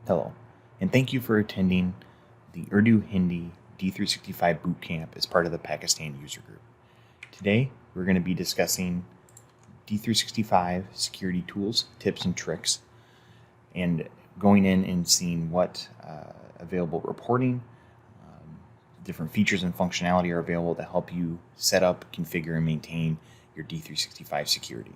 Hello, and thank you for attending the Urdu Hindi D365 Bootcamp as part of the Pakistan user group. Today, we're going to be discussing D365 security tools, tips, and tricks, and going in and seeing what available reporting, different features and functionality are available to help you set up, configure, and maintain your D365 security.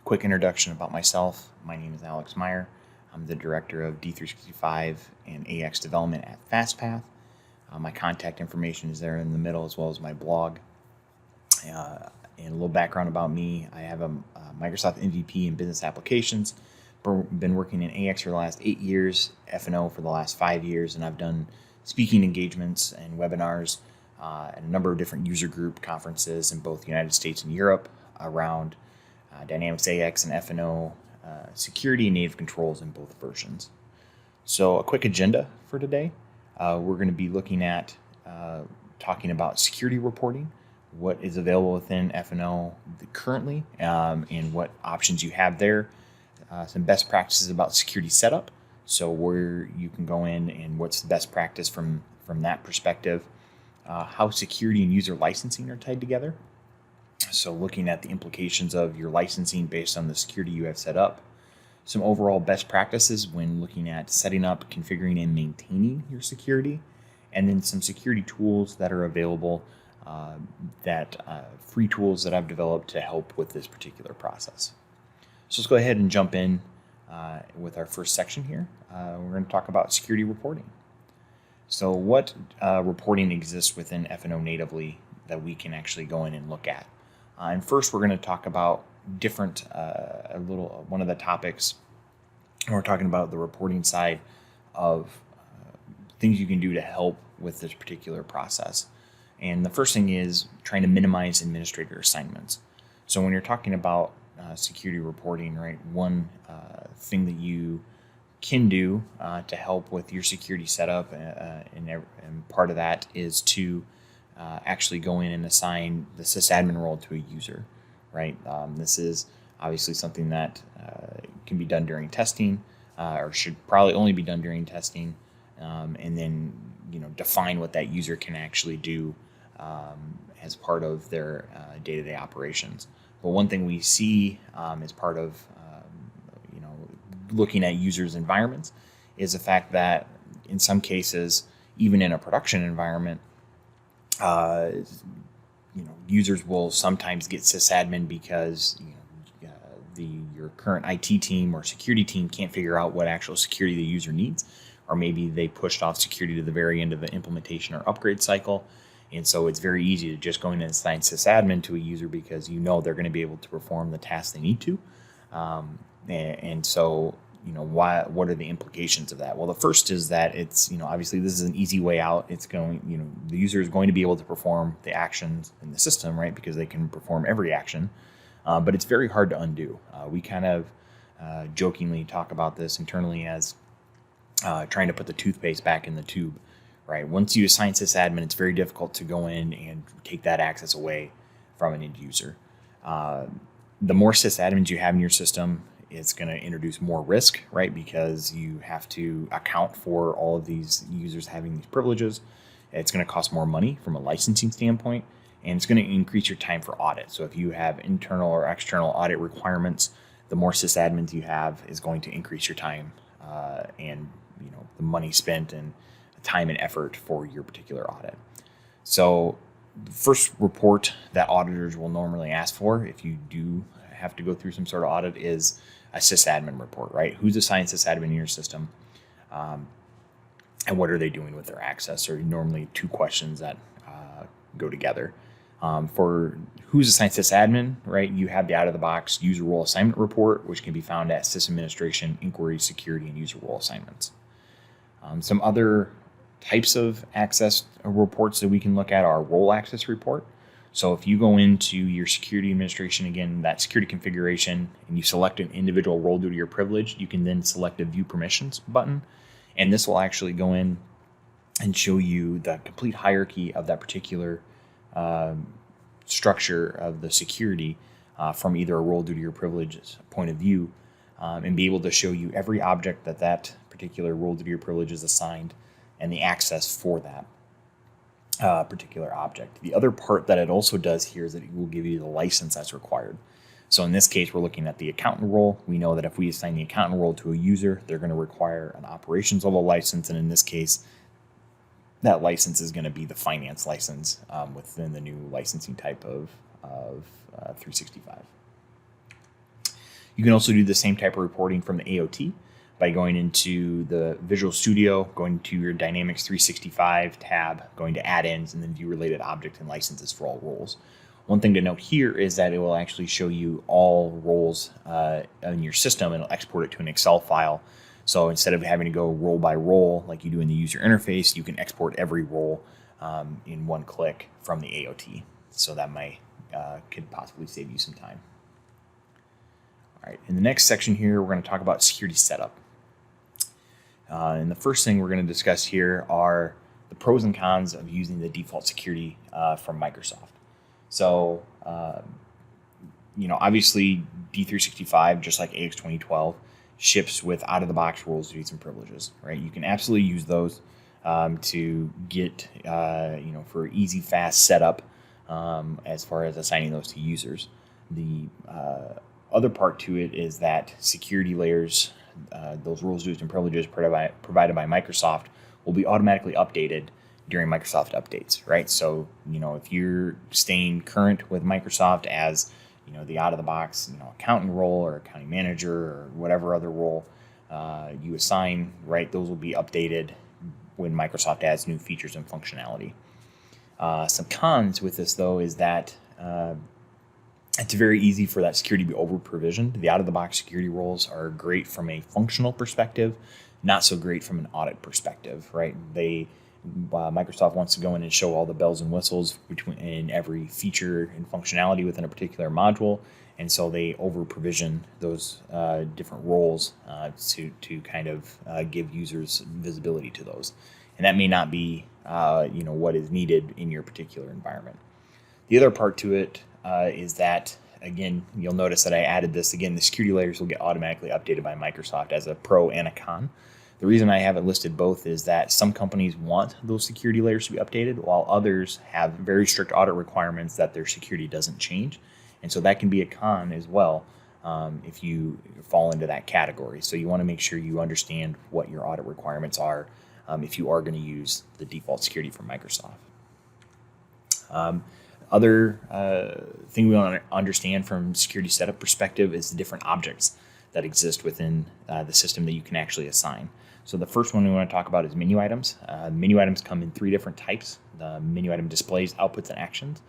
Quick introduction about myself. My name is Alex Meyer. I'm the director of D365 and AX development at FastPath. My contact information is there in the middle, as well as my blog. And a little background about me: I have a Microsoft MVP in business applications. Been working in AX for the last 8 years, F&O for the last 5 years, and I've done speaking engagements and webinars at a number of different user group conferences in both the United States and Europe around Dynamics AX and F&O security and native controls in both versions. So a quick agenda for today. We're going to be looking at talking about security reporting, what is available within F&O currently, and what options you have there. Some best practices about security setup, so where you can go in and what's the best practice from that perspective. How security and user licensing are tied together. So looking at the implications of your licensing based on the security you have set up. Some overall best practices when looking at setting up, configuring, and maintaining your security. And then some security tools that are available, free tools that I've developed to help with this particular process. So let's go ahead and jump in with our first section here. We're going to talk about security reporting. So what reporting exists within F&O natively that we can actually go in and look at? And first, we're going to talk about one of the topics. We're talking about the reporting side of things you can do to help with this particular process. And the first thing is trying to minimize administrator assignments. So when you're talking about security reporting, right, one thing that you can do to help with your security setup, and part of that is to actually go in and assign the sysadmin role to a user, right? This is obviously something that can be done during testing, or should probably only be done during testing, and then define what that user can actually do as part of their day-to-day operations. But one thing we see as part of looking at users' environments is the fact that in some cases, even in a production environment, users will sometimes get sysadmin because your current IT team or security team can't figure out what actual security the user needs, or maybe they pushed off security to the very end of the implementation or upgrade cycle. And so it's very easy to just go in and assign sysadmin to a user because they're going to be able to perform the tasks they need to. And so, what are the implications of that? Well, the first is that it's, obviously this is an easy way out. It's going, the user is going to be able to perform the actions in the system, right? Because they can perform every action, but it's very hard to undo. We kind of jokingly talk about this internally as trying to put the toothpaste back in the tube, right? Once you assign sysadmin, it's very difficult to go in and take that access away from an end user. The more sysadmins you have in your system, it's going to introduce more risk, right? Because you have to account for all of these users having these privileges. It's going to cost more money from a licensing standpoint, and it's going to increase your time for audit. So if you have internal or external audit requirements, the more sysadmins you have is going to increase your time and the money spent and time and effort for your particular audit. So the first report that auditors will normally ask for, if you do have to go through some sort of audit, is a sysadmin report, right? Who's assigned sysadmin in your system, and what are they doing with their access? Or normally two questions that go together. For who's assigned sysadmin, right? You have the out-of-the-box user role assignment report, which can be found at System Administration, Inquiry, Security, and User Role Assignments. Some other types of access reports that we can look at are role access report. So if you go into your security administration, again, that security configuration, and you select an individual role due to your privilege, you can then select a view permissions button. And this will actually go in and show you the complete hierarchy of that particular structure of the security from either a role due to your privileges point of view, and be able to show you every object that particular role degree or privilege is assigned and the access for that particular object. The other part that it also does here is that it will give you the license that's required. So in this case, we're looking at the accountant role. We know that if we assign the accountant role to a user, they're going to require an operations level license. And in this case, that license is going to be the finance license within the new licensing type of 365. You can also do the same type of reporting from the AOT by going into the Visual Studio, going to your Dynamics 365 tab, going to add-ins, and then view related objects and licenses for all roles. One thing to note here is that it will actually show you all roles in your system, and it'll export it to an Excel file. So instead of having to go role by role like you do in the user interface, you can export every role in one click from the AOT. So that could possibly save you some time. All right, in the next section here, we're going to talk about security setup. And the first thing we're going to discuss here are the pros and cons of using the default security from Microsoft. So, obviously D365, just like AX 2012, ships with out-of-the-box roles, duties, and privileges, right? You can absolutely use those to get, for easy, fast setup as far as assigning those to users. The other part to it is that security layers, those roles, duties, and privileges provided by Microsoft will be automatically updated during Microsoft updates, right? So, if you're staying current with Microsoft as, the out-of-the-box, accountant role or accounting manager or whatever other role you assign, right, those will be updated when Microsoft adds new features and functionality. Some cons with this, though, is that it's very easy for that security to be over-provisioned. The out-of-the-box security roles are great from a functional perspective, not so great from an audit perspective, right? Microsoft wants to go in and show all the bells and whistles in every feature and functionality within a particular module, and so they over-provision those different roles to kind of give users visibility to those. And that may not be what is needed in your particular environment. The other part to it is that, again, you'll notice that I added this. Again, the security layers will get automatically updated by Microsoft as a pro and a con. The reason I have it listed both is that some companies want those security layers to be updated, while others have very strict audit requirements that their security doesn't change. And so that can be a con as well if you fall into that category. So you want to make sure you understand what your audit requirements are if you are going to use the default security from Microsoft. Other thing we want to understand from security setup perspective is the different objects that exist within the system that you can actually assign. So the first one we want to talk about is menu items. Menu items come in three different types: the menu item displays, outputs, and actions.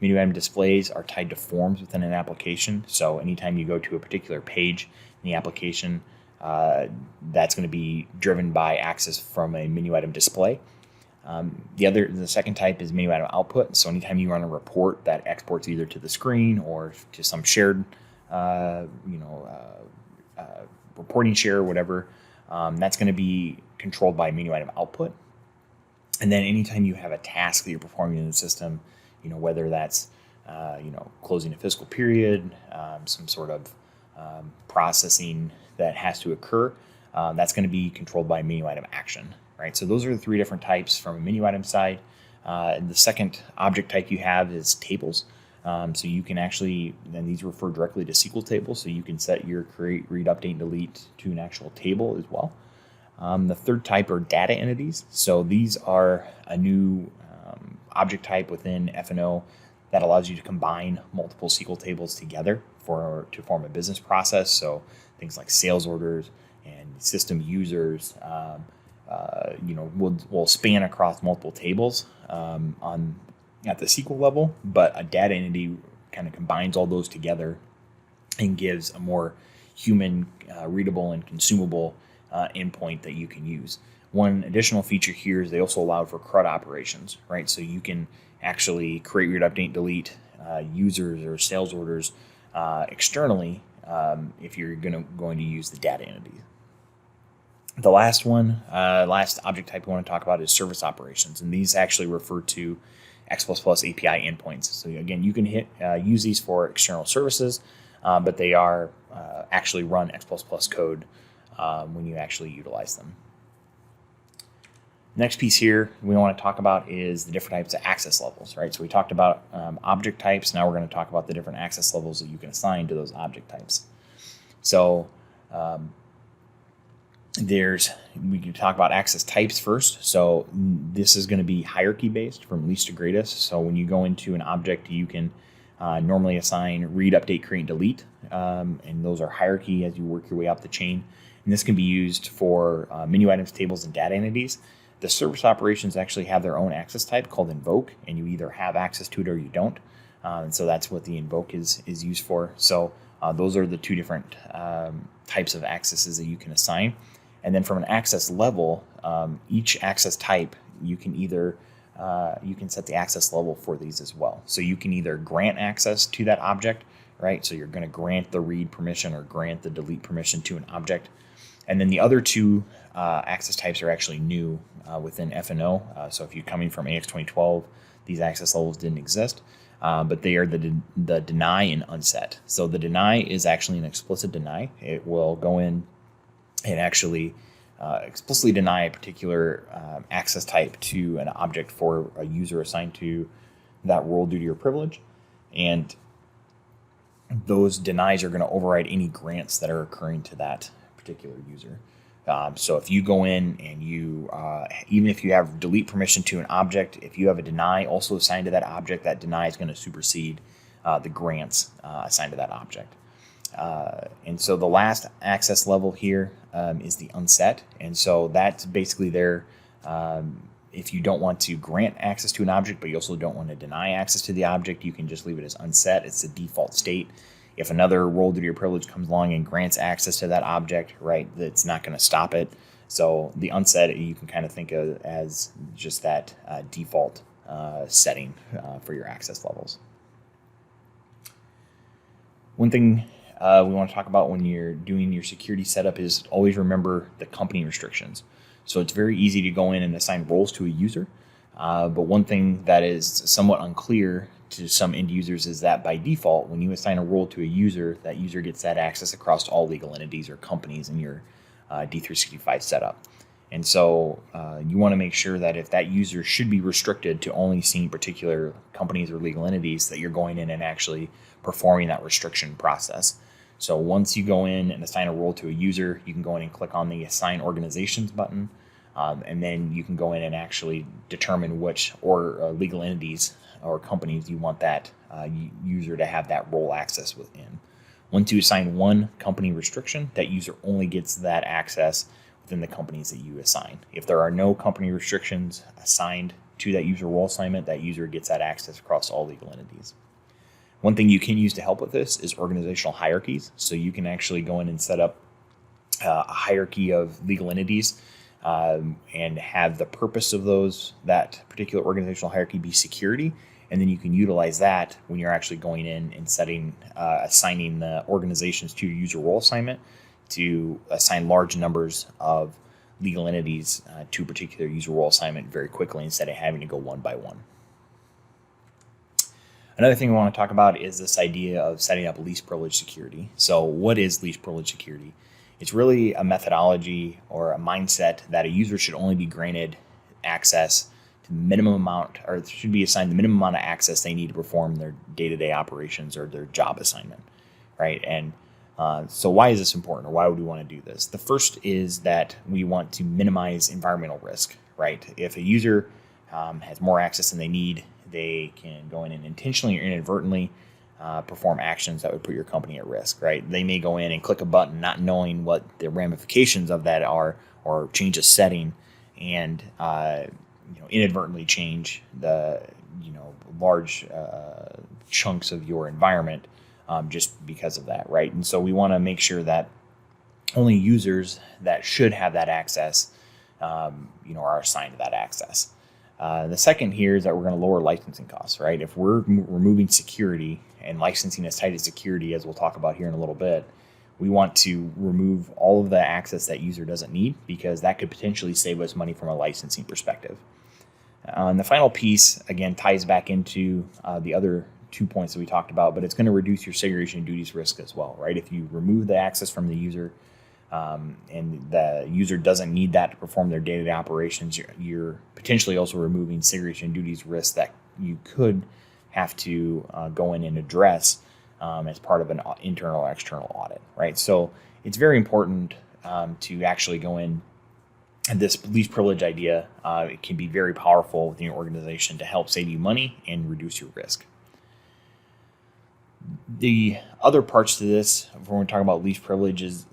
Menu item displays are tied to forms within an application. So anytime you go to a particular page in the application, that's going to be driven by access from a menu item display. The second type is menu item output. So anytime you run a report that exports either to the screen or to some shared, reporting share or whatever, that's going to be controlled by menu item output. And then anytime you have a task that you're performing in the system, whether that's closing a fiscal period, some sort of processing that has to occur, that's going to be controlled by menu item action. Right, so those are the three different types from a menu item side. And the second object type you have is tables. So you can actually, and these refer directly to SQL tables, so you can set your create, read, update, and delete to an actual table as well. The third type are data entities. So these are a new object type within F&O that allows you to combine multiple SQL tables together to form a business process. So things like sales orders and system users, will span across multiple tables at the SQL level, but a data entity kind of combines all those together and gives a more human, readable, and consumable endpoint that you can use. One additional feature here is they also allow for CRUD operations, right? So you can actually create, read, update, delete users or sales orders externally if you're going to use the data entity. The last object type we want to talk about is service operations, and these actually refer to X++ API endpoints. So again, you can use these for external services, but they are actually run X++ code when you actually utilize them. Next piece here we want to talk about is the different types of access levels, right? So we talked about object types. Now we're going to talk about the different access levels that you can assign to those object types. So we can talk about access types first. So this is going to be hierarchy based from least to greatest. So when you go into an object, you can normally assign read, update, create, delete, and those are hierarchy as you work your way up the chain. And this can be used for menu items, tables, and data entities. The service operations actually have their own access type called invoke, and you either have access to it or you don't. And so that's what the invoke is used for. So those are the two different types of accesses that you can assign. And then from an access level, each access type, you can either you can set the access level for these as well. So you can either grant access to that object, right? So you're going to grant the read permission or grant the delete permission to an object. And then the other two access types are actually new within F&O. So if you're coming from AX 2012, these access levels didn't exist, but they are the deny and unset. So the deny is actually an explicit deny. It will go in and actually explicitly deny a particular access type to an object for a user assigned to that role, duty, or privilege. And those denies are going to override any grants that are occurring to that particular user. So if you go in and you, even if you have delete permission to an object, if you have a deny also assigned to that object, that deny is going to supersede the grants assigned to that object. And so the last access level here is the unset. And so that's basically there if you don't want to grant access to an object, but you also don't want to deny access to the object, you can just leave it as unset. It's the default state. If another role, duty, or privilege comes along and grants access to that object, right, that's not going to stop it. So the unset you can kind of think of as just that default setting for your access levels. One thing we want to talk about when you're doing your security setup is always remember the company restrictions. So it's very easy to go in and assign roles to a user, but one thing that is somewhat unclear to some end users is that by default, when you assign a role to a user, that user gets that access across all legal entities or companies in your D365 setup. And so you want to make sure that if that user should be restricted to only seeing particular companies or legal entities, that you're going in and actually performing that restriction process. So once you go in and assign a role to a user, you can go in and click on the Assign Organizations button, and then you can go in and actually determine which legal entities or companies you want that user to have that role access within. Once you assign one company restriction, that user only gets that access within the companies that you assign. If there are no company restrictions assigned to that user role assignment, that user gets that access across all legal entities. One thing you can use to help with this is organizational hierarchies. So you can actually go in and set up a hierarchy of legal entities and have the purpose of that particular organizational hierarchy be security. And then you can utilize that when you're actually going in and assigning the organizations to your user role assignment to assign large numbers of legal entities to a particular user role assignment very quickly instead of having to go one by one. Another thing we want to talk about is this idea of setting up least privilege security. So what is least privilege security? It's really a methodology or a mindset that a user should only be granted access to the minimum amount, or should be assigned the minimum amount of access they need to perform their day-to-day operations or their job assignment, right? And so why is this important, or why would we want to do this? The first is that we want to minimize environmental risk, right? If a user has more access than they need, they can go in and intentionally or inadvertently perform actions that would put your company at risk, right? They may go in and click a button not knowing what the ramifications of that are, or change a setting and inadvertently change the large chunks of your environment just because of that, right? And so we want to make sure that only users that should have that access are assigned to that access. The second here is that we're going to lower licensing costs, right? If we're removing security and licensing is tied to security, as we'll talk about here in a little bit, we want to remove all of the access that user doesn't need, because that could potentially save us money from a licensing perspective. And the final piece, again, ties back into the other 2 points that we talked about, but it's going to reduce your segregation of duties risk as well, right? If you remove the access from the user, and the user doesn't need that to perform their day-to-day operations, you're potentially also removing segregation of duties risks that you could have to go in and address as part of an internal or external audit, right? So it's very important to actually go in. And this least privilege idea, it can be very powerful within your organization to help save you money and reduce your risk. The other parts to this, when we're talking about least privilege, is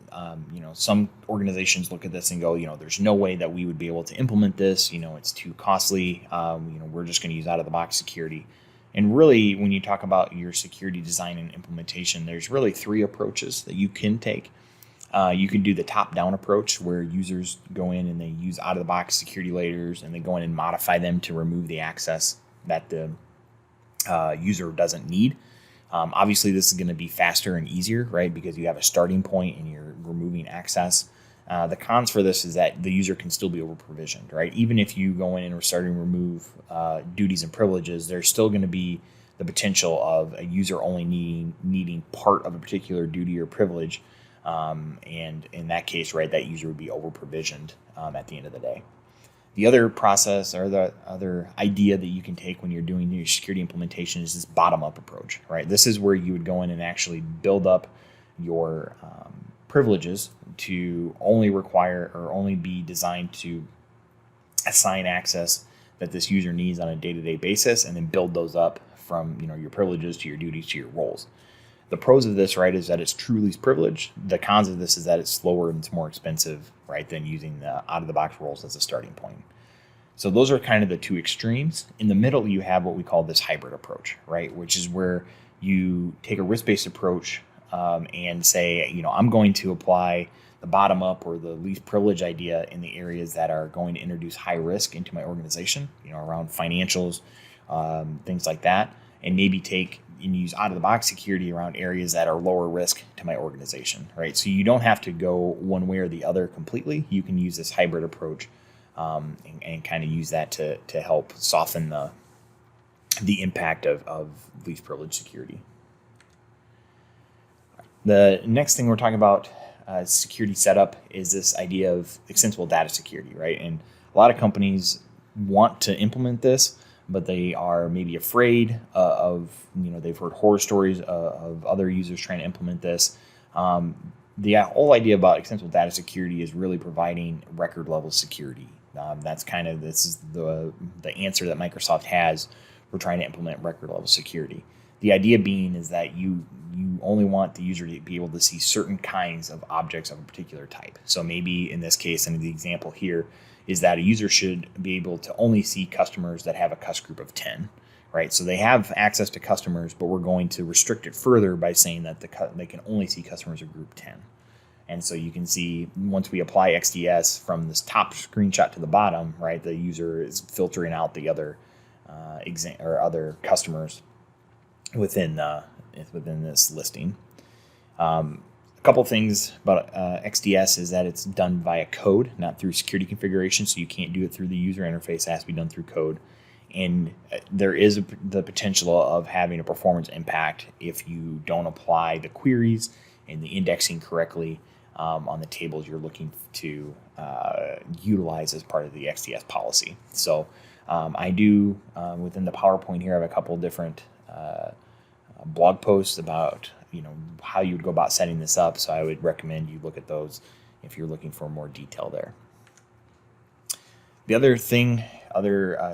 some organizations look at this and go, there's no way that we would be able to implement this. It's too costly. We're just going to use out-of-the-box security. And really, when you talk about your security design and implementation, there's really three approaches that you can take. You can do the top-down approach, where users go in and they use out-of-the-box security layers, and they go in and modify them to remove the access that the user doesn't need. Obviously, this is going to be faster and easier, right? Because you have a starting point and you're removing access. The cons for this is that the user can still be over-provisioned, right? Even if you go in and are starting to remove duties and privileges, there's still going to be the potential of a user only needing part of a particular duty or privilege. And in that case, right, that user would be over-provisioned at the end of the day. The other process, or the other idea that you can take when you're doing your security implementation, is this bottom-up approach, right? This is where you would go in and actually build up your privileges to only require or only be designed to assign access that this user needs on a day-to-day basis, and then build those up from your privileges to your duties to your roles. The pros of this, right, is that it's true least privilege. The cons of this is that it's slower and it's more expensive, right, than using the out-of-the-box roles as a starting point. So those are kind of the two extremes. In the middle, you have what we call this hybrid approach, right, which is where you take a risk-based approach and say, I'm going to apply the bottom-up or the least privilege idea in the areas that are going to introduce high risk into my organization, around financials, things like that, and maybe take and use out-of-the-box security around areas that are lower risk to my organization, right? So you don't have to go one way or the other completely. You can use this hybrid approach and kind of use that to help soften the impact of least privilege security. The next thing we're talking about security setup is this idea of extensible data security, right? And a lot of companies want to implement this, but they are maybe afraid of, they've heard horror stories of other users trying to implement this. The whole idea about extensible data security is really providing record level security. This is the answer that Microsoft has for trying to implement record level security. The idea being is that you only want the user to be able to see certain kinds of objects of a particular type. So maybe in this case, and the example here, is that a user should be able to only see customers that have a cus group of 10, right? So they have access to customers, but we're going to restrict it further by saying that they can only see customers of group 10. And so you can see once we apply XDS from this top screenshot to the bottom, right, the user is filtering out the other other customers within this listing. A couple things about XDS is that it's done via code, not through security configuration, so you can't do it through the user interface. It has to be done through code. And there is the potential of having a performance impact if you don't apply the queries and the indexing correctly on the tables you're looking to utilize as part of the XDS policy. So I do, within the PowerPoint here, I have a couple different blog posts about how you would go about setting this up. So I would recommend you look at those if you're looking for more detail there. The other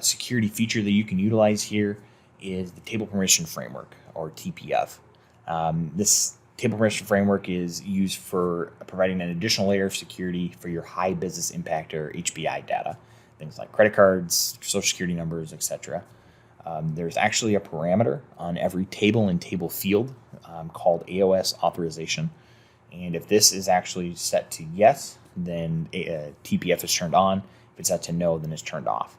security feature that you can utilize here is the Table Permission Framework, or TPF. This Table Permission Framework is used for providing an additional layer of security for your high business impact or HBI data, things like credit cards, social security numbers, etc. There's actually a parameter on every table and table field called AOS authorization. And if this is actually set to yes, then TPF is turned on. If it's set to no, then it's turned off.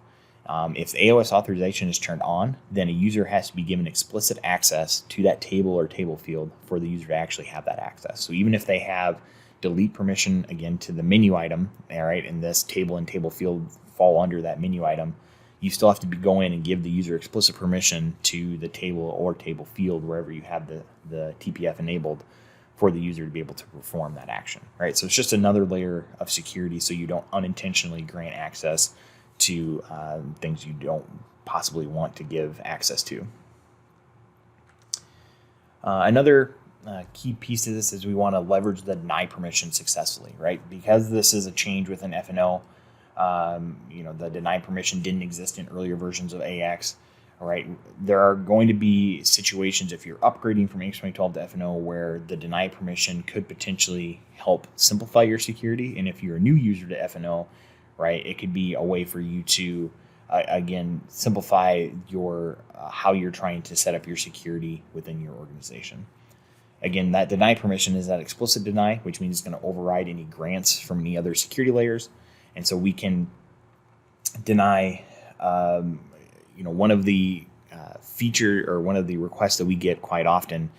If the AOS authorization is turned on, then a user has to be given explicit access to that table or table field for the user to actually have that access. So even if they have delete permission, again, to the menu item, all right, and this table and table field fall under that menu item, you still have to go in and give the user explicit permission to the table or table field wherever you have the TPF enabled for the user to be able to perform that action, right? So it's just another layer of security so you don't unintentionally grant access to things you don't possibly want to give access to. Another key piece to this is we want to leverage the deny permission successfully, right? Because this is a change within FNO, the deny permission didn't exist in earlier versions of AX. All right, there are going to be situations if you're upgrading from AX 2012 to FNO where the deny permission could potentially help simplify your security. And if you're a new user to FNO, right, it could be a way for you to, again, simplify your how you're trying to set up your security within your organization. Again, that deny permission is that explicit deny, which means it's going to override any grants from any other security layers. And so we can deny one of the one of the requests that we get quite often,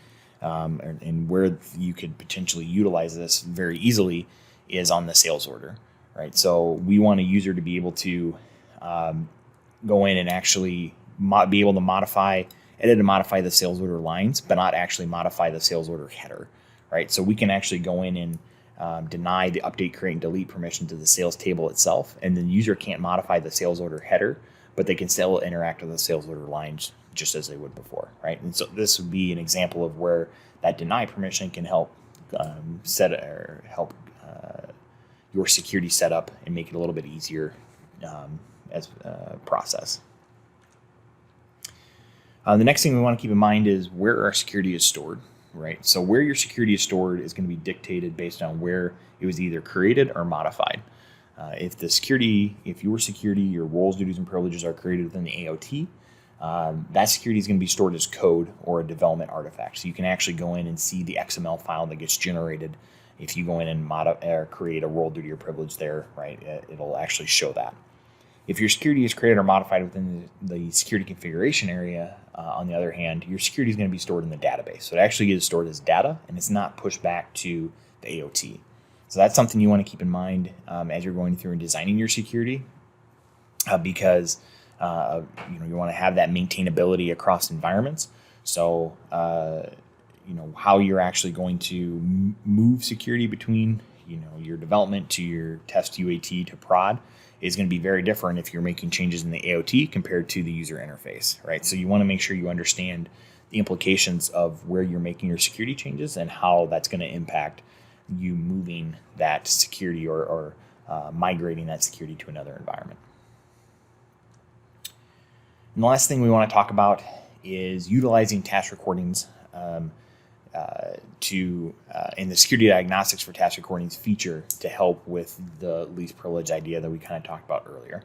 and where you could potentially utilize this very easily is on the sales order, right? So we want a user to be able to go in and actually be able to edit and modify the sales order lines, but not actually modify the sales order header, right? So we can actually go in and deny the update, create, and delete permission to the sales table itself, and the user can't modify the sales order header, but they can still interact with the sales order lines just as they would before, right? And so this would be an example of where that deny permission can help your security setup and make it a little bit easier as a process. The next thing we want to keep in mind is where our security is stored, right? So where your security is stored is going to be dictated based on where it was either created or modified. If your security, your roles, duties, and privileges are created within the AOT, that security is going to be stored as code or a development artifact. So you can actually go in and see the XML file that gets generated if you go in and create a role, duty, or privilege there, right? It'll actually show that. If your security is created or modified within the security configuration area, on the other hand, your security is going to be stored in the database. So it actually is stored as data, and it's not pushed back to the AOT. So that's something you want to keep in mind as you're going through and designing your security, because you want to have that maintainability across environments. So how you're actually going to move security between your development to your test UAT to prod is going to be very different if you're making changes in the AOT compared to the user interface, right? So you want to make sure you understand the implications of where you're making your security changes and how that's going to impact you moving that security or migrating that security to another environment. And the last thing we want to talk about is utilizing task recordings in the security diagnostics for task recordings feature to help with the least privilege idea that we kind of talked about earlier.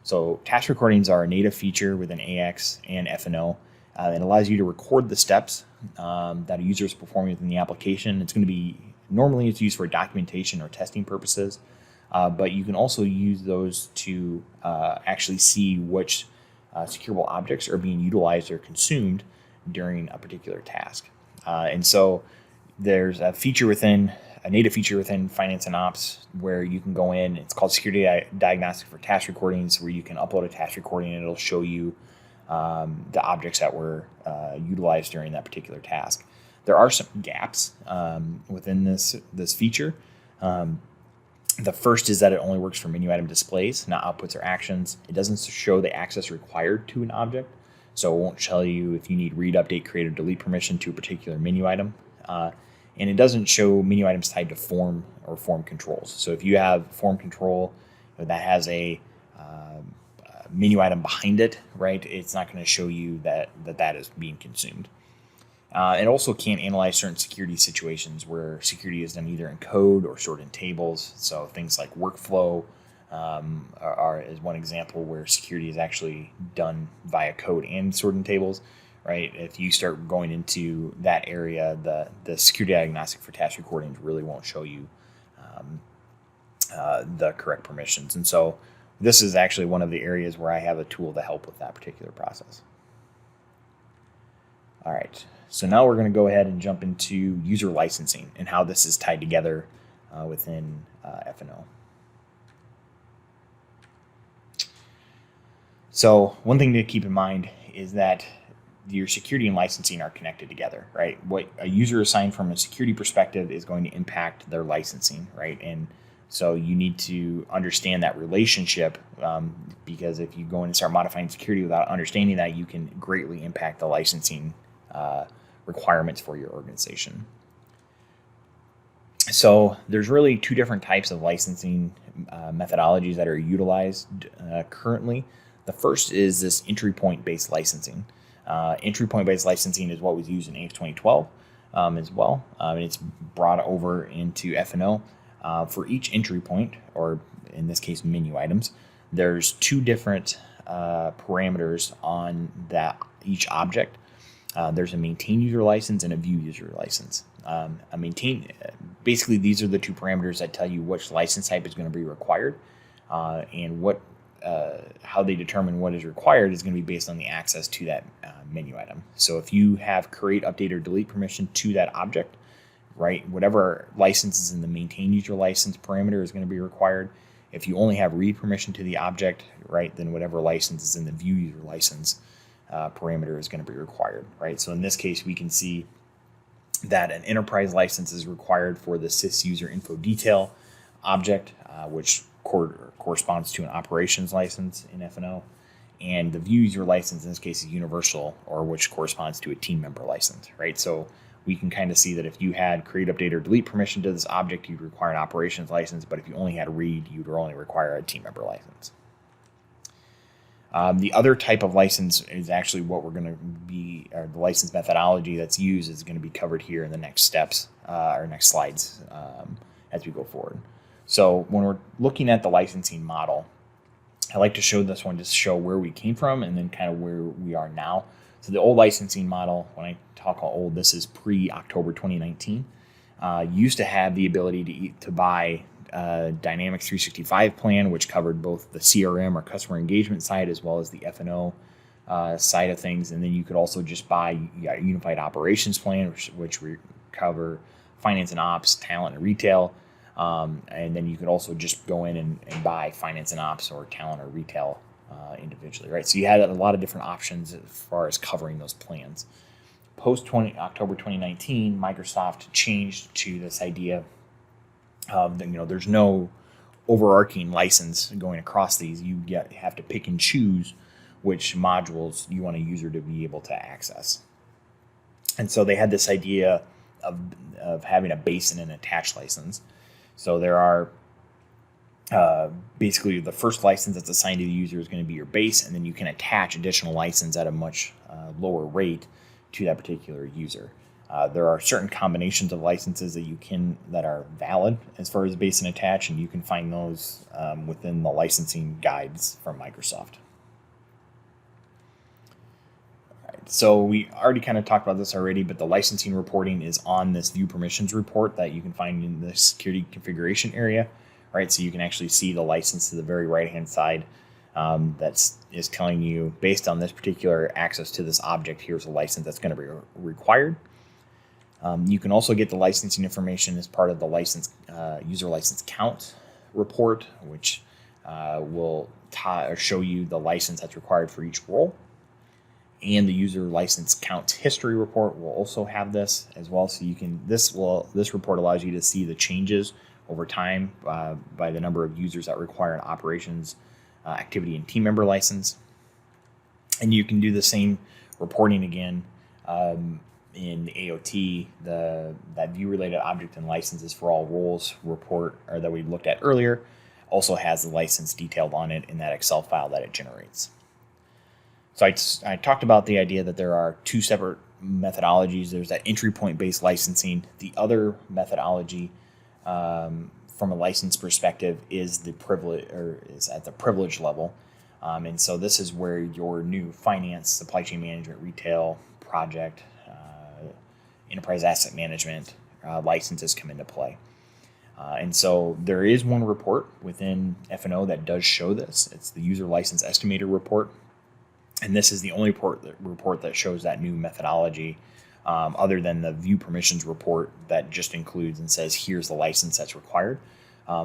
So task recordings are a native feature within AX and FNO. It allows you to record the steps that a user is performing within the application. It's going to be normally it's used for documentation or testing purposes, but you can also use those to actually see which securable objects are being utilized or consumed during a particular task. And so there's a native feature within Finance and Ops where you can go in. It's called Security Diagnostics for Task Recordings, where you can upload a task recording and it'll show you the objects that were utilized during that particular task. There are some gaps within this feature. The first is that it only works for menu item displays, not outputs or actions. It doesn't show the access required to an object. So it won't tell you if you need read, update, create, or delete permission to a particular menu item. And it doesn't show menu items tied to form or form controls. So if you have form control that has a menu item behind it, right, it's not going to show you that is being consumed. It also can't analyze certain security situations where security is done either in code or stored in tables. So things like workflow is one example where security is actually done via code and stored in tables, right? If you start going into that area, the security diagnostic for task recordings really won't show you the correct permissions. And so this is actually one of the areas where I have a tool to help with that particular process. All right, so now we're going to go ahead and jump into user licensing and how this is tied together within FNO. So one thing to keep in mind is that your security and licensing are connected together, right? What a user assigned from a security perspective is going to impact their licensing, right? And so you need to understand that relationship, because if you go in and start modifying security without understanding that, you can greatly impact the licensing requirements for your organization. So there's really two different types of licensing methodologies that are utilized currently. The first is this entry point based licensing. Entry point based licensing is what was used in AX 2012 as well. It's brought over into F&O. For each entry point, or in this case menu items, there's two different parameters on each object. There's a maintain user license and a view user license. Basically these are the two parameters that tell you which license type is going to be required, and how they determine what is required is going to be based on the access to that menu item. So if you have create, update, or delete permission to that object, right, whatever license is in the maintain user license parameter is going to be required. If you only have read permission to the object, right, then whatever license is in the view user license parameter is going to be required, right? So in this case, we can see that an enterprise license is required for the sys user info detail object, which corresponds to an operations license in F&O, and the view user license in this case is universal, or which corresponds to a team member license, right? So we can kind of see that if you had create, update, or delete permission to this object, you'd require an operations license, but if you only had read, you'd only require a team member license. The other type of license is actually what we're going to be, or the license methodology that's used is going to be covered here in the next steps, or next slides as we go forward. So when we're looking at the licensing model, I like to show this one just to show where we came from and then kind of where we are now. So the old licensing model, when I talk about old, this is pre-October 2019, used to have the ability to buy Dynamics 365 plan, which covered both the CRM or customer engagement side as well as the F&O side of things. And then you could also just buy a unified operations plan, which cover finance and ops, talent and retail. And then you could also just go in and buy finance and ops or talent or retail individually, right? So you had a lot of different options as far as covering those plans. Post October 2019, Microsoft changed to this idea of there's no overarching license going across these. You have to pick and choose which modules you want a user to be able to access. And so they had this idea of having a base and an attached license. So there are basically the first license that's assigned to the user is going to be your base, and then you can attach additional license at a much lower rate to that particular user. There are certain combinations of licenses that are valid as far as base and attach, and you can find those within the licensing guides from Microsoft. All right, so we already kind of talked about this already, but the licensing reporting is on this view permissions report that you can find in the security configuration area. Right, so you can actually see the license to the very right-hand side that is telling you, based on this particular access to this object, here's a license that's going to be required. You can also get the licensing information as part of the user license count report, which will show you the license that's required for each role. And the user license count history report will also have this as well. So this report allows you to see the changes over time by the number of users that require an operations, activity, and team member license. And you can do the same reporting again in the AOT, that view-related object and licenses for all roles report that we looked at earlier also has the license detailed on it in that Excel file that it generates. So I talked about the idea that there are two separate methodologies. There's that entry point based licensing. The other methodology from a license perspective is is at the privilege level. And so this is where your new finance, supply chain management, retail, project, enterprise asset management licenses come into play. And so there is one report within F&O that does show this. It's the user license estimator report. And this is the only report that shows that new methodology, other than the view permissions report that just includes and says, here's the license that's required.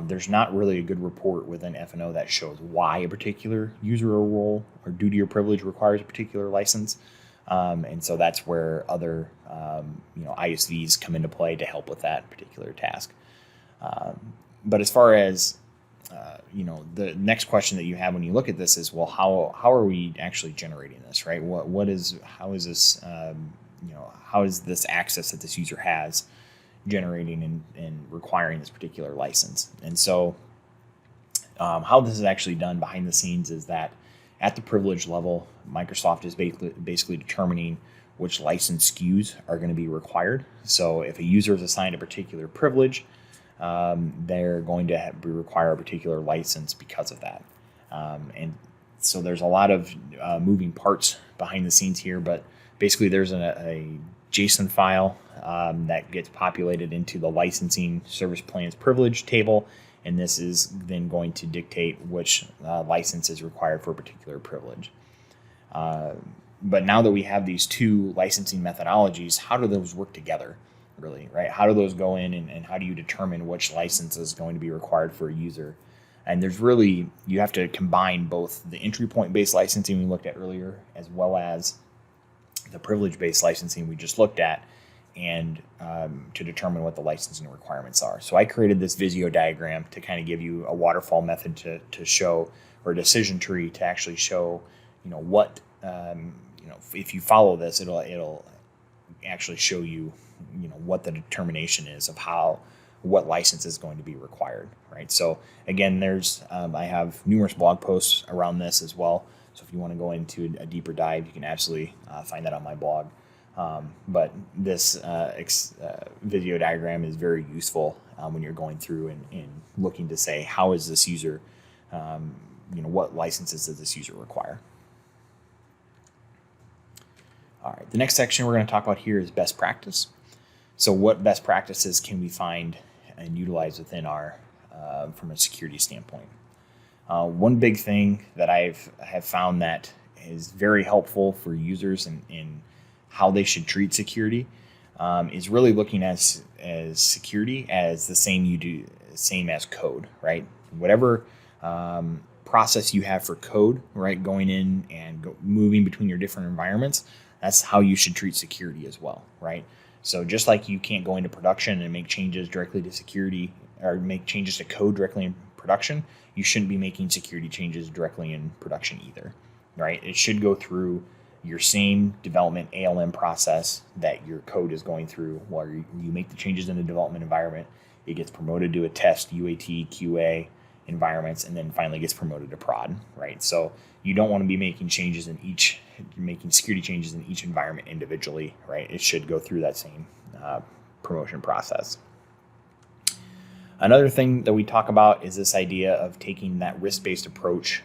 There's not really a good report within F&O that shows why a particular user or role or duty or privilege requires a particular license. And so that's where other ISVs come into play to help with that particular task. But as far as the next question that you have when you look at this is, well, how are we actually generating this, right? How is this how is this access that this user has generating and requiring this particular license? And so how this is actually done behind the scenes is that at the privilege level, Microsoft is basically determining which license SKUs are going to be required. So if a user is assigned a particular privilege, they're going to require a particular license because of that. And so there's a lot of moving parts behind the scenes here, but basically there's a JSON file that gets populated into the licensing service plans privilege table, and this is then going to dictate which license is required for a particular privilege. But now that we have these two licensing methodologies, how do those work together, really, right? How do those go in, and how do you determine which license is going to be required for a user? And there's really, you have to combine both the entry point based licensing we looked at earlier, as well as the privilege based licensing we just looked at, and to determine what the licensing requirements are. So I created this Visio diagram to kind of give you a waterfall method to show, or a decision tree to actually show, what, if you follow this, it'll actually show you, what the determination is of what license is going to be required, right? So again, there's, I have numerous blog posts around this as well. So if you want to go into a deeper dive, you can absolutely find that on my blog. But this video diagram is very useful when you're going through and looking to say, how is this user, what licenses does this user require? All right, the next section we're going to talk about here is best practice. So what best practices can we find and utilize within our, from a security standpoint? One big thing that I have found that is very helpful for users in how they should treat security is really looking at as security as the same as code, right? Whatever process you have for code, right, going in and moving between your different environments, that's how you should treat security as well, right? So just like you can't go into production and make changes directly to security, or make changes to code directly in production, you shouldn't be making security changes directly in production either, right? It should go through your same development ALM process that your code is going through while you make the changes in the development environment. It gets promoted to a test, UAT, QA environments, and then finally gets promoted to prod, right? So you don't want to be making security changes in each environment individually, right? It should go through that same promotion process. Another thing that we talk about is this idea of taking that risk-based approach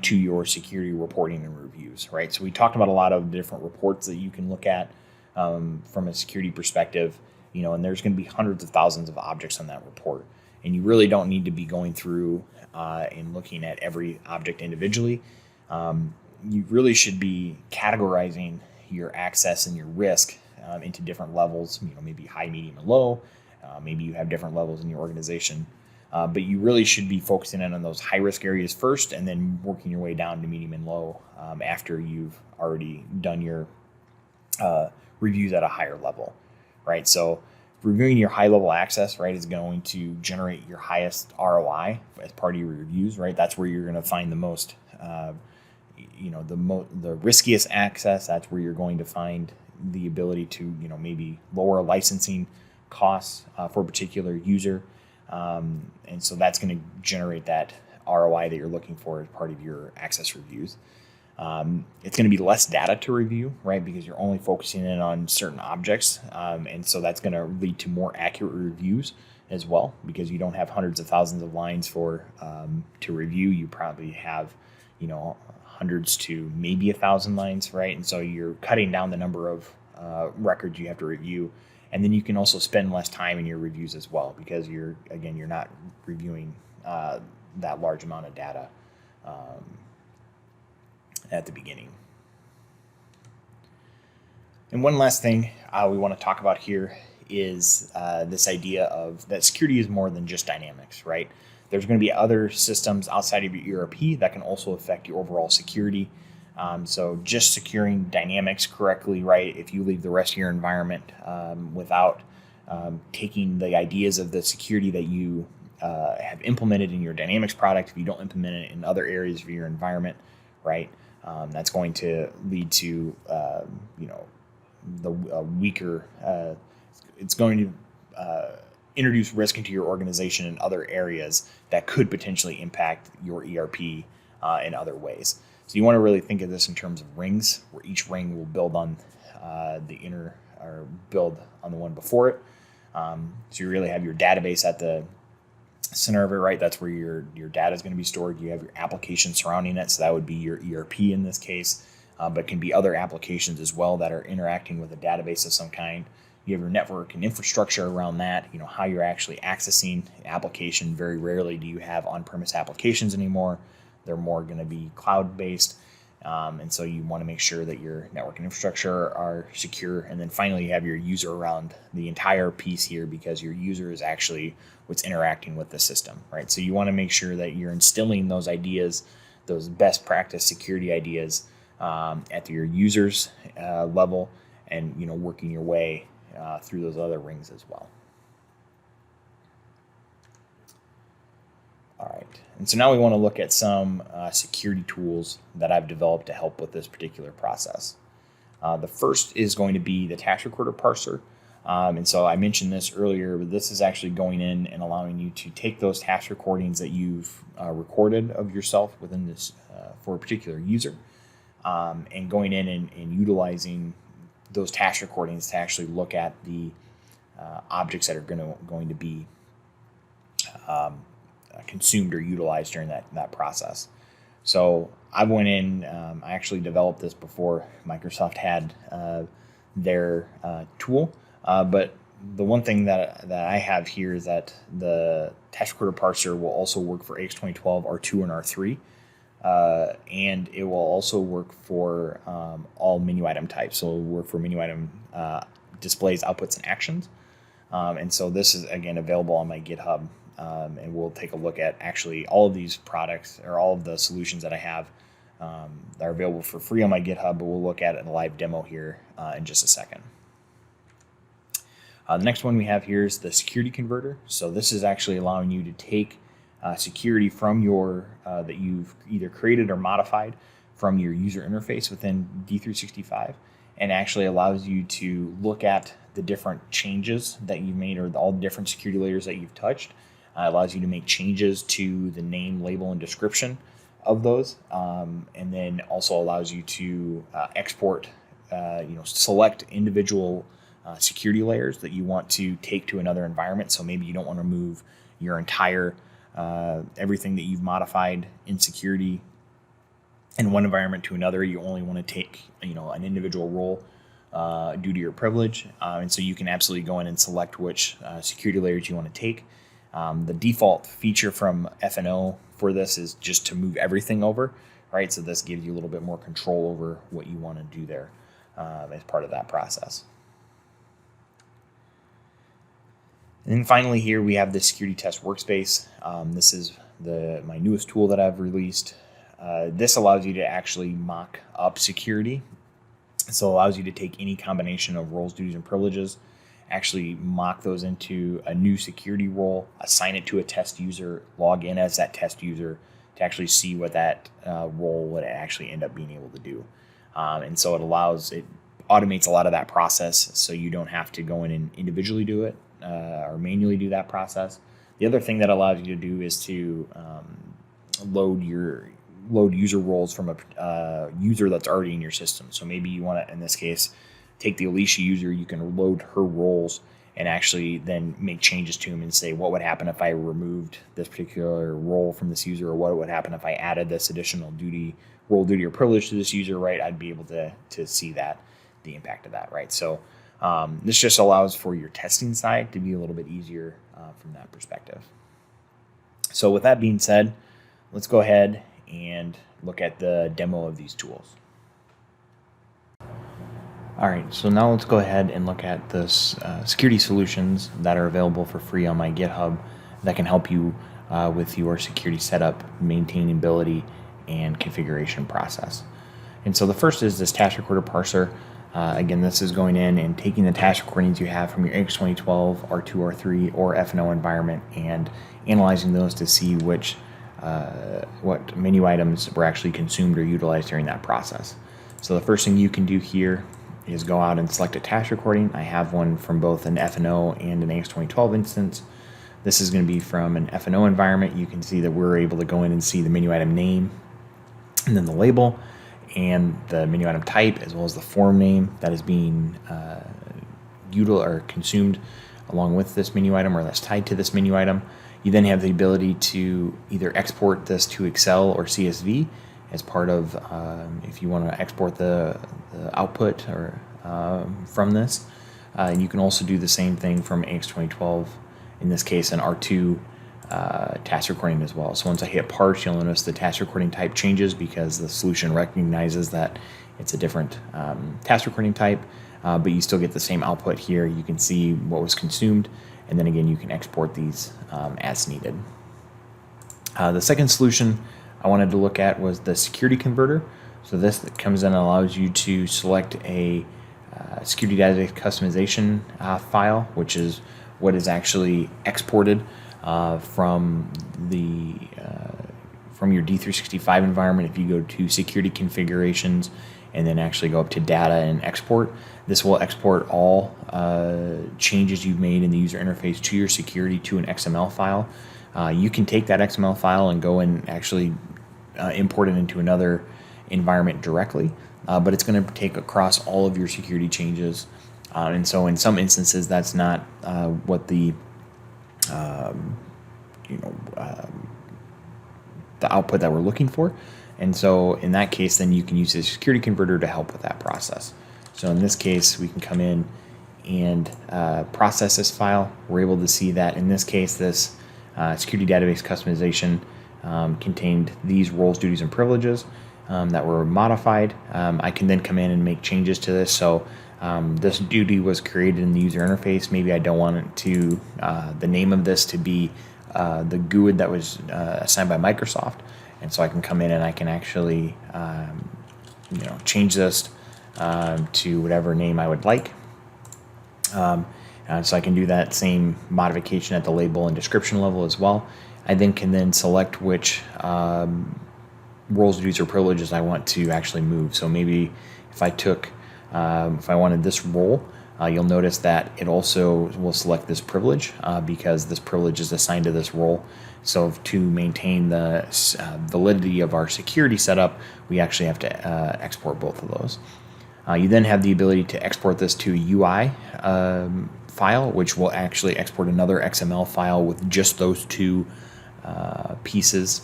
to your security reporting and reviews, right? So we talked about a lot of different reports that you can look at from a security perspective, and there's going to be hundreds of thousands of objects on that report. And you really don't need to be going through and looking at every object individually. You really should be categorizing your access and your risk into different levels, maybe high, medium, and low. Maybe you have different levels in your organization. But you really should be focusing in on those high-risk areas first, and then working your way down to medium and low after you've already done your reviews at a higher level, right? So reviewing your high-level access, right, is going to generate your highest ROI as part of your reviews, right? That's where you're going to find the most, the riskiest access. That's where you're going to find the ability to, maybe lower licensing costs for a particular user. And so that's going to generate that ROI that you're looking for as part of your access reviews. It's going to be less data to review, right? Because you're only focusing in on certain objects. And so that's going to lead to more accurate reviews as well, because you don't have hundreds of thousands of lines to review. You probably have, hundreds to maybe 1,000 lines, right? And so you're cutting down the number of records you have to review. And then you can also spend less time in your reviews as well, because you're not reviewing that large amount of data at the beginning. And one last thing we want to talk about here is this idea of that security is more than just dynamics, right? There's going to be other systems outside of your ERP that can also affect your overall security. So just securing dynamics correctly, right? If you leave the rest of your environment without taking the ideas of the security that you have implemented in your Dynamics product, if you don't implement it in other areas of your environment, right? That's going to lead to the weaker. It's going to introduce risk into your organization in other areas that could potentially impact your ERP in other ways. So you want to really think of this in terms of rings, where each ring will build on the inner or build on the one before it. So you really have your database at the center of it, right? That's where your data is going to be stored. You have your application surrounding it, so that would be your ERP in this case, but can be other applications as well that are interacting with a database of some kind. You have your network and infrastructure around that, how you're actually accessing an application. Very rarely do you have on-premise applications anymore. They're more going to be cloud-based. And so you want to make sure that your network and infrastructure are secure. And then finally, you have your user around the entire piece here, because your user is actually what's interacting with the system, right? So you want to make sure that you're instilling those ideas, those best practice security ideas at your users level, and working your way through those other rings as well. All right, and so now we want to look at some security tools that I've developed to help with this particular process. The first is going to be the task recorder parser. And so I mentioned this earlier, but this is actually going in and allowing you to take those task recordings that you've recorded of yourself within this for a particular user, and going in and utilizing those task recordings to actually look at the objects that are going to be consumed or utilized during that process. So I went in, I actually developed this before Microsoft had their tool, but the one thing that I have here is that the task recorder parser will also work for AX2012 R2 and R3, and it will also work for all menu item types. So it will work for menu item displays, outputs, and actions. And so this is, again, available on my GitHub. And we'll take a look at actually all of these products, or all of the solutions that I have that are available for free on my GitHub, but we'll look at it in a live demo here in just a second. The next one we have here is the security converter. So this is actually allowing you to take security from your that you've either created or modified from your user interface within D365, and actually allows you to look at the different changes that you've made, or all the different security layers that you've touched. Allows you to make changes to the name, label, and description of those, and then also allows you to export, select individual security layers that you want to take to another environment. So maybe you don't want to move your entire everything that you've modified in security in one environment to another. You only want to take an individual role due to your privilege, and so you can absolutely go in and select which security layers you want to take. The default feature from F&O for this is just to move everything over, right? So this gives you a little bit more control over what you want to do there as part of that process. And then finally here we have the security test workspace. This is my newest tool that I've released. This allows you to actually mock up security. So it allows you to take any combination of roles, duties, and privileges, actually mock those into a new security role, assign it to a test user, log in as that test user to actually see what that role would actually end up being able to do. And so it automates a lot of that process, so you don't have to go in and individually do it or manually do that process. The other thing that allows you to do is to load user roles from a user that's already in your system. So maybe you want to, in this case, take the Alicia user, you can load her roles and actually then make changes to them and say, what would happen if I removed this particular role from this user, or what would happen if I added this additional role, duty, or privilege to this user, right? I'd be able to see the impact of that, right? So this just allows for your testing side to be a little bit easier from that perspective. So with that being said, let's go ahead and look at the demo of these tools. All right, so now let's go ahead and look at the security solutions that are available for free on my GitHub that can help you with your security setup, maintainability, and configuration process. And so the first is this task recorder parser. Again, this is going in and taking the task recordings you have from your AX2012, R2, R3, or F&O environment and analyzing those to see what menu items were actually consumed or utilized during that process. So the first thing you can do here is go out and select a task recording. I have one from both an F&O and an AX2012 instance. This is going to be from an F&O environment. You can see that we're able to go in and see the menu item name and then the label and the menu item type, as well as the form name that is being consumed along with this menu item or that's tied to this menu item. You then have the ability to either export this to Excel or CSV as part of if you want to export the output or from this. And you can also do the same thing from AX2012, in this case an R2 task recording as well. So once I hit parse, you'll notice the task recording type changes because the solution recognizes that it's a different task recording type, but you still get the same output here. You can see what was consumed, and then again you can export these as needed. The second solution I wanted to look at was the security converter. So this comes in and allows you to select a security database customization file, which is what is actually exported from your D365 environment. If you go to security configurations and then actually go up to data and export, this will export all changes you've made in the user interface to your security to an XML file. You can take that XML file and go and actually import it into another environment directly, but it's going to take across all of your security changes. And so in some instances that's not what the output that we're looking for, and so in that case then you can use a security converter to help with that process. So in this case we can come in and process this file. We're able to see that in this case this security database customization contained these roles, duties, and privileges that were modified. I can then come in and make changes to this. So this duty was created in the user interface. Maybe I don't want it to the name of this to be the GUID that was assigned by Microsoft, and so I can come in and I can actually change this to whatever name I would like. So I can do that same modification at the label and description level as well. I then can select which roles, duties, or privileges I want to actually move. So maybe if I wanted this role, you'll notice that it also will select this privilege because this privilege is assigned to this role. So to maintain the validity of our security setup, we actually have to export both of those. You then have the ability to export this to a UI file, which will actually export another XML file with just those two pieces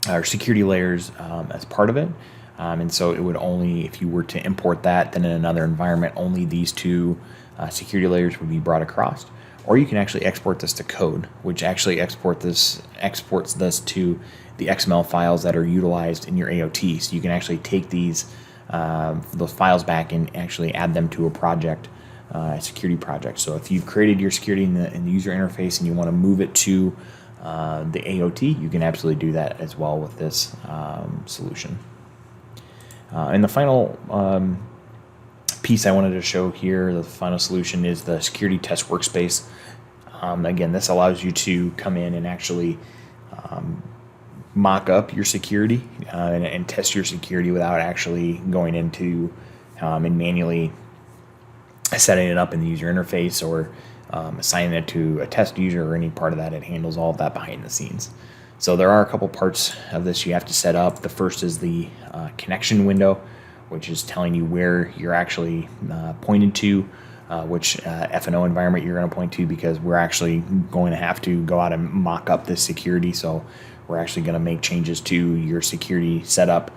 or security layers as part of it. And so it would only, if you were to import that, then in another environment, only these two security layers would be brought across. Or you can actually export this to code, which actually exports this to the XML files that are utilized in your AOT. So you can actually take those files back and actually add them to a project, a security project. So if you've created your security in the user interface and you want to move it to the AOT, you can absolutely do that as well with this solution. And the final piece I wanted to show here, the final solution, is the security test workspace. Again, this allows you to come in and actually mock up your security and test your security without actually going into and manually setting it up in the user interface or assigning it to a test user or any part of that. It handles all of that behind the scenes. So there are a couple parts of this you have to set up. The first is the connection window, which is telling you where you're actually pointed to, which F&O environment you're going to point to, because we're actually going to have to go out and mock up this security. So we're actually going to make changes to your security setup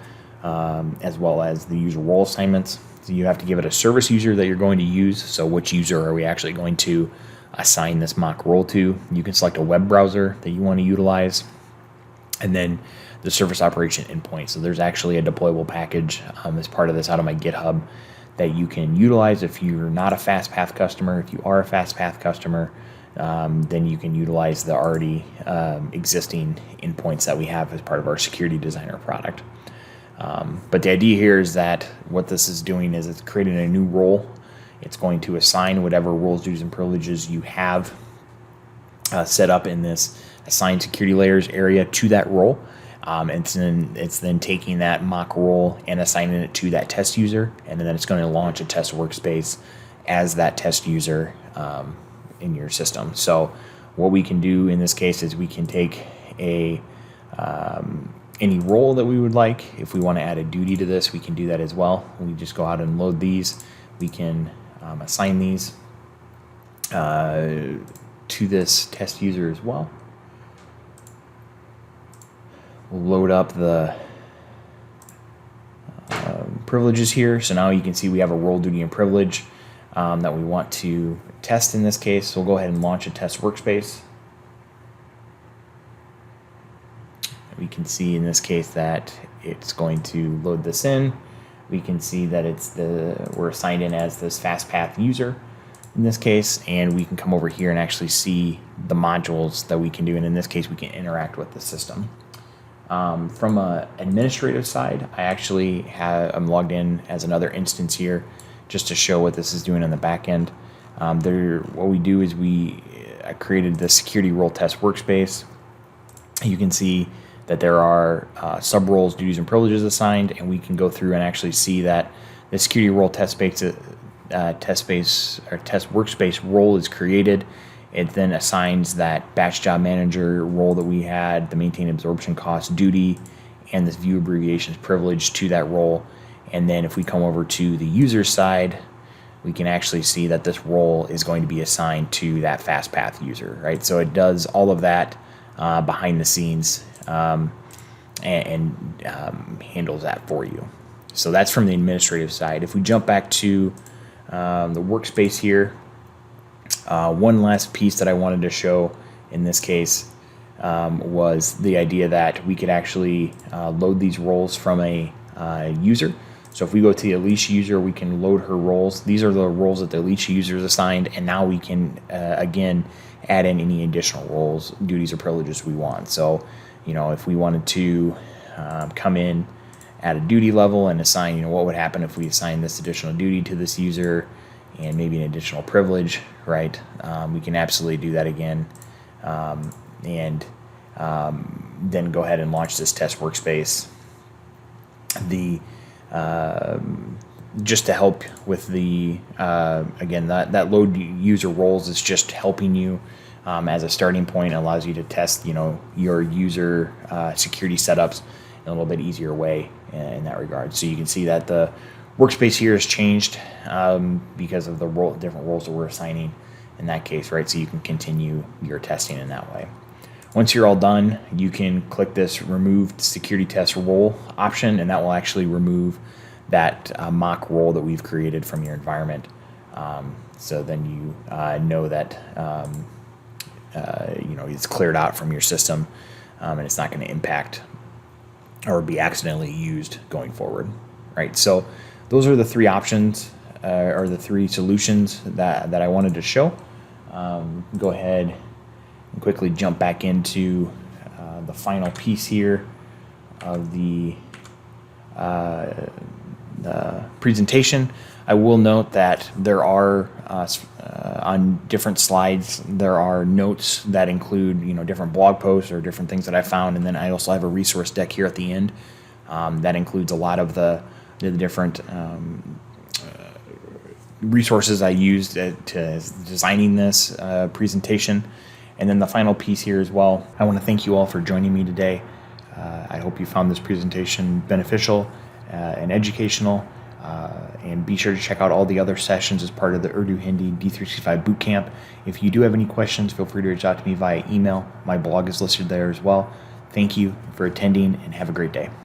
as well as the user role assignments. So you have to give it a service user that you're going to use. So which user are we actually going to assign this mock role to? You can select a web browser that you want to utilize, and then the service operation endpoint. So there's actually a deployable package as part of this out of my GitHub that you can utilize if you're not a FastPath customer. If you are a FastPath customer, then you can utilize the already existing endpoints that we have as part of our Security Designer product. But the idea here is that what this is doing is it's creating a new role. It's going to assign whatever roles, duties, and privileges you have set up in this assigned security layers area to that role. It's then taking that mock role and assigning it to that test user, and then it's going to launch a test workspace as that test user in your system. So what we can do in this case is we can take any role that we would like. If we want to add a duty to this, we can do that as well. We just go out and load these. We can assign these to this test user as well. We'll load up the privileges here. So now you can see we have a role, duty, and privilege that we want to test in this case. So we'll go ahead and launch a test workspace. We can see in this case that it's going to load this in. We can see that we're assigned in as this fast path user in this case, and we can come over here and actually see the modules that we can do, and in this case we can interact with the system. From an administrative side, I'm logged in as another instance here just to show what this is doing on the back end. What we do is I created the security role test workspace. You can see that there are sub roles, duties, and privileges assigned, and we can go through and actually see that the security role test workspace role is created. It then assigns that batch job manager role that we had, the maintain absorption cost duty, and this view abbreviations privilege to that role. And then if we come over to the user side, we can actually see that this role is going to be assigned to that fast path user, right? So it does all of that behind the scenes and handles that for you. So that's from the administrative side. If we jump back to the workspace here, one last piece that I wanted to show in this case was the idea that we could actually load these roles from a user. So if we go to the Alicia user, we can load her roles. These are the roles that the Alicia user is assigned, and now we can again add in any additional roles, duties, or privileges we want. So, if we wanted to come in at a duty level and assign, what would happen if we assign this additional duty to this user and maybe an additional privilege, right? We can absolutely do that again, and then go ahead and launch this test workspace. Just to help with the again, that load user roles is just helping you as a starting point. It allows you to test your user security setups in a little bit easier way in that regard. So you can see that the workspace here has changed because of the different roles that we're assigning in that case, right? So you can continue your testing in that way. Once you're all done, you can click this remove security test role option, and that will actually remove that mock role that we've created from your environment. So then you know that it's cleared out from your system, and it's not going to impact or be accidentally used going forward, right? So those are the three options or the three solutions that I wanted to show. Go ahead and quickly jump back into the final piece here of the presentation. I will note that there are on different slides there are notes that include different blog posts or different things that I found, and then I also have a resource deck here at the end that includes a lot of the different resources I used to designing this presentation. And then the final piece here as well, I want to thank you all for joining me today. I hope you found this presentation beneficial and educational. And be sure to check out all the other sessions as part of the Urdu Hindi D365 Bootcamp. If you do have any questions, feel free to reach out to me via email. My blog is listed there as well. Thank you for attending, and have a great day.